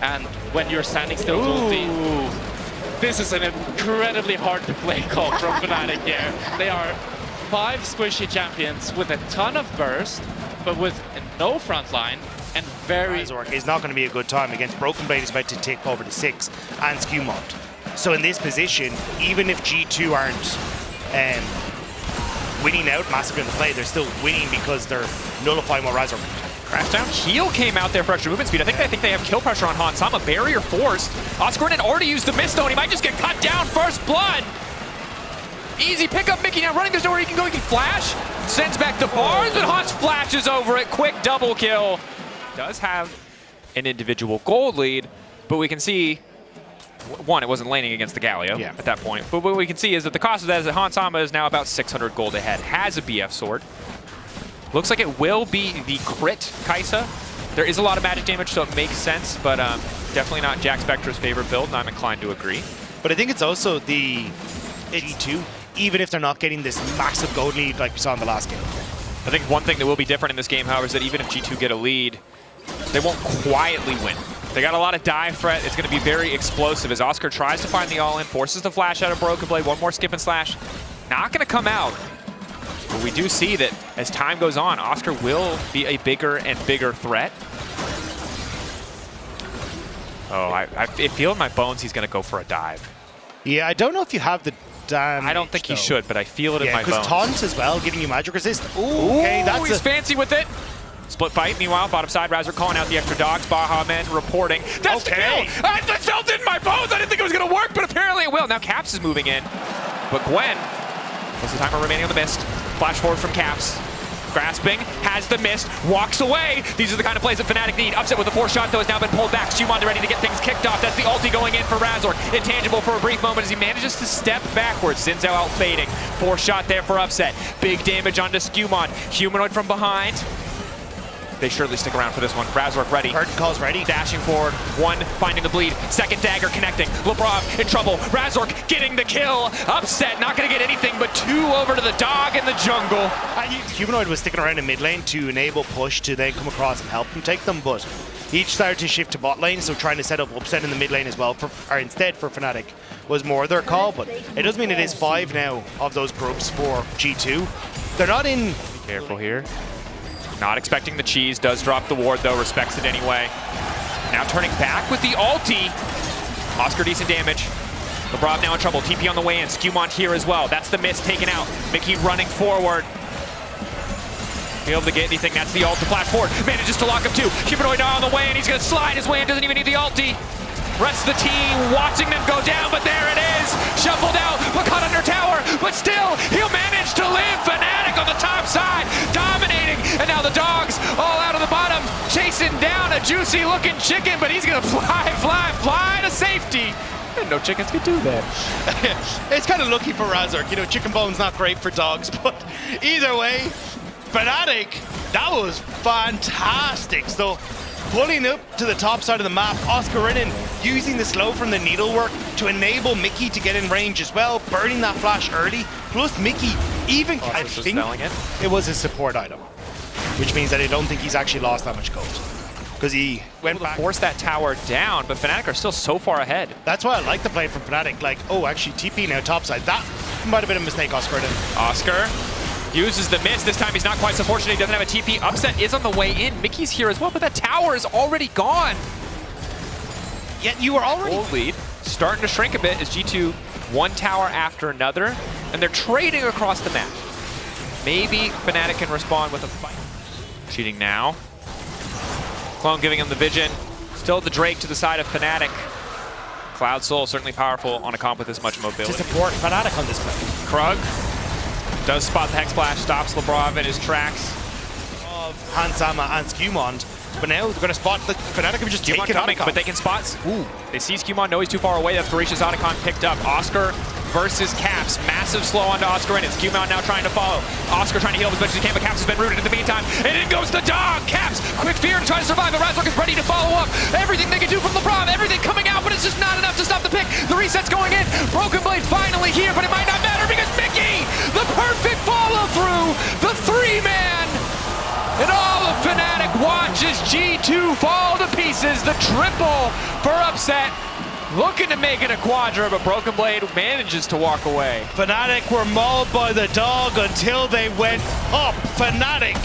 And when you're standing still, this is an incredibly hard to play call from Fnatic here. They are 5 squishy champions with a ton of burst, but with no front line and very... KazaLoLL is not going to be a good time against Broken Blade is about to tick over to 6 and Skewmont. So in this position, even if G2 aren't winning out massively in the play, they're still winning because they're nullifying what KazaLoLL can do. Crashdown Heal came out there for extra movement speed. I think they have kill pressure on Hansama. Barrier forced. Oscar had already used the mist though, and he might just get cut down. First blood. Easy pickup. Mickey now running. There's nowhere he can go. He can flash. Sends back the bars, but Hans flashes over it. Quick double kill. Does have an individual gold lead, but we can see, one, it wasn't laning against the Galio at that point. But what we can see is that the cost of that is that Hansama is now about 600 gold ahead. Has a BF sword. Looks like it will be the crit Kai'Sa. There is a lot of magic damage, so it makes sense, but definitely not Jack Spectra's favorite build, and I'm inclined to agree. But I think it's also the G2, even if they're not getting this massive gold lead like we saw in the last game. I think one thing that will be different in this game, however, is that even if G2 get a lead, they won't quietly win. They got a lot of dive threat. It's going to be very explosive as Oscar tries to find the all-in, forces the flash out of Broken Blade, one more skip and slash. Not going to come out. But we do see that as time goes on, Oscar will be a bigger and bigger threat. Oh, I feel in my bones he's going to go for a dive. Yeah, I don't know if you have the damage. I don't think he should, but I feel it in my bones. Because taunt as well, giving you magic resist. Ooh, okay, that's he's fancy with it. Split fight, meanwhile, bottom side, Razor calling out the extra dogs. Baha Men reporting. That's the kill! I felt it in my bones! I didn't think it was going to work, but apparently it will. Now Caps is moving in. But Gwen, what's the timer remaining on the mist? Flash forward from Caps. Grasping, has the mist, walks away. These are the kind of plays that Fnatic need. Upset with the 4th shot, though, has now been pulled back. Skewmont ready to get things kicked off. That's the ulti going in for Razor. Intangible for a brief moment as he manages to step backwards. Xin Zhao out fading. 4th shot there for Upset. Big damage onto Skewmont. Humanoid from behind. They surely stick around for this one. Razor ready. Curtain calls ready. Dashing forward. 1 finding the bleed. 2nd dagger connecting. Lebrov in trouble. Razor getting the kill. Upset not going to get anything but 2 over to the dog in the jungle. Humanoid was sticking around in mid lane to enable push to then come across and help them take them, but each started to shift to bot lane, so trying to set up Upset in the mid lane as well, or instead for Fnatic, was more their call, but it does mean it is 5 now of those groups for G2. They're not in... Be careful here. Not expecting the cheese, does drop the ward though, respects it anyway. Now turning back with the ulti. Oscar decent damage. Lebrov now in trouble, TP on the way in, Skewmont here as well. That's the mist taken out. Mickey running forward. Be able to get anything, that's the ult to flash forward. Manages to lock him too. Humanoid on the way and he's gonna slide his way in, doesn't even need the ulti. Rest of the team watching them go down, but there it is. Shuffled out, but caught under tower, but still, he'll manage to live. Fnatic on the top side, dominating, and now the dogs all out of the bottom, chasing down a juicy looking chicken, but he's gonna fly to safety. No chickens could do that. It's kind of lucky for Razor. You know, chicken bone's not great for dogs, but either way, Fnatic, that was fantastic stuff. Pulling up to the top side of the map, Oscar in using the slow from the needlework to enable Mickey to get in range as well, burning that flash early. Plus Mickey, even I think it was his support item, which means that I don't think he's actually lost that much gold. Because he went back. Force that tower down, but Fnatic are still so far ahead. That's why I like the play from Fnatic. Like, oh, actually TP now topside. That might have been a mistake, Oscar did. Oscar uses the mist. This time he's not quite so fortunate. He doesn't have a TP. Upset is on the way in. Mickey's here as well, but that tower is already gone. Yet you were already... Gold lead starting to shrink a bit as G2 one tower after another, and they're trading across the map. Maybe Fnatic can respond with a fight. Cheating now. Clone giving him the vision. Still the Drake to the side of Fnatic. Cloud Soul certainly powerful on a comp with this much mobility. To support Fnatic on this play. Krug does spot the Hex Splash, stops Lebrov in his tracks. Of Hansama and Skewmont, but now they're going to spot the Fnatic have just taken Otacon. But they can spot. Ooh, they see Skewmont, know he's too far away. That's Voracious Otacon picked up. Oscar versus Caps. Massive slow onto Oscar in it. Skewmont now trying to follow. Oscar trying to heal as much as he can, but Caps has been rooted in the meantime. And in goes the dog. Caps, quick fear to try to survive. But Razor is ready to follow up. Everything they can do from LeBron, everything coming out, but it's just not enough to stop the pick. The reset's going in. Broken Blade finally here, but it might not matter because Mickey, the perfect follow through, the 3-man. And all of Fnatic watches G2 fall to pieces. forces the triple for Upset. Looking to make it a quadra, but Broken Blade manages to walk away. Fnatic were mauled by the dog until they went up. Fnatic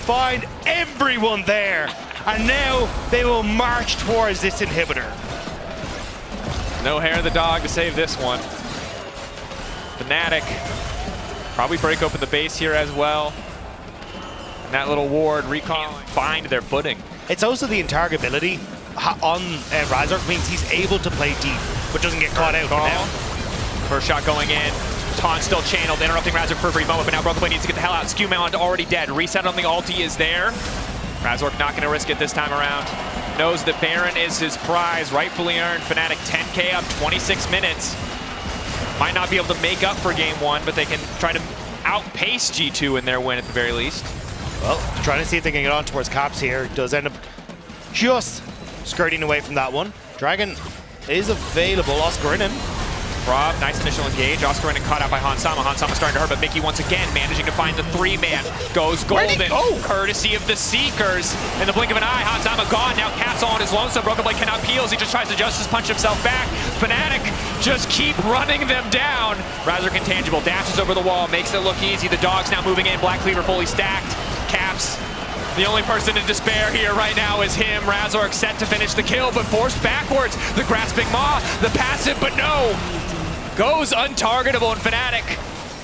find everyone there, and now they will march towards this inhibitor. No hair of the dog to save this one. Fnatic probably break open the base here as well. And that little ward recalling, find their footing. It's also the intargetability on Razork means he's able to play deep, but doesn't get caught out for now. First shot going in. Taunt still channeled, interrupting Razork for a brief moment, but now Broken Blade needs to get the hell out. Skewmount already dead. Reset on the ulti is there. Razork not going to risk it this time around. Knows that Baron is his prize, rightfully earned. Fnatic 10K up, 26 minutes. Might not be able to make up for game one, but they can try to outpace G2 in their win at the very least. Well, trying to see if they can get on towards Caps here. Does end up just skirting away from that one. Dragon is available. Oscarinen. Rob, nice initial engage. Oscarinen caught out by Hansama. Hansama starting to hurt, but Mickey once again managing to find the 3-man. Goes golden, courtesy of the Seekers. In the blink of an eye, Hansama gone. Now Caps on his lonesome. Broken Blade cannot peel as he just tries to justice punch himself back. Fnatic just keep running them down. Razork intangible, dashes over the wall, makes it look easy. The dog's now moving in. Black Cleaver fully stacked. Caps, the only person in despair here right now is him. Razork set to finish the kill, but forced backwards. The grasping maw, the passive, but no. Goes untargetable, and Fnatic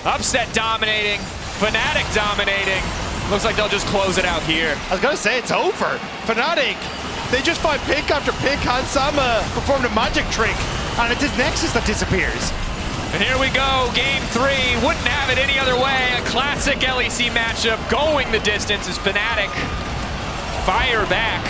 Upset dominating. Fnatic dominating. Looks like they'll just close it out here. I was gonna say it's over. Fnatic, they just find pick after pick. Hansama performed a magic trick, and it's his Nexus that disappears. And here we go, game 3. Wouldn't have it any other way. A classic LEC matchup going the distance as Fnatic fire back.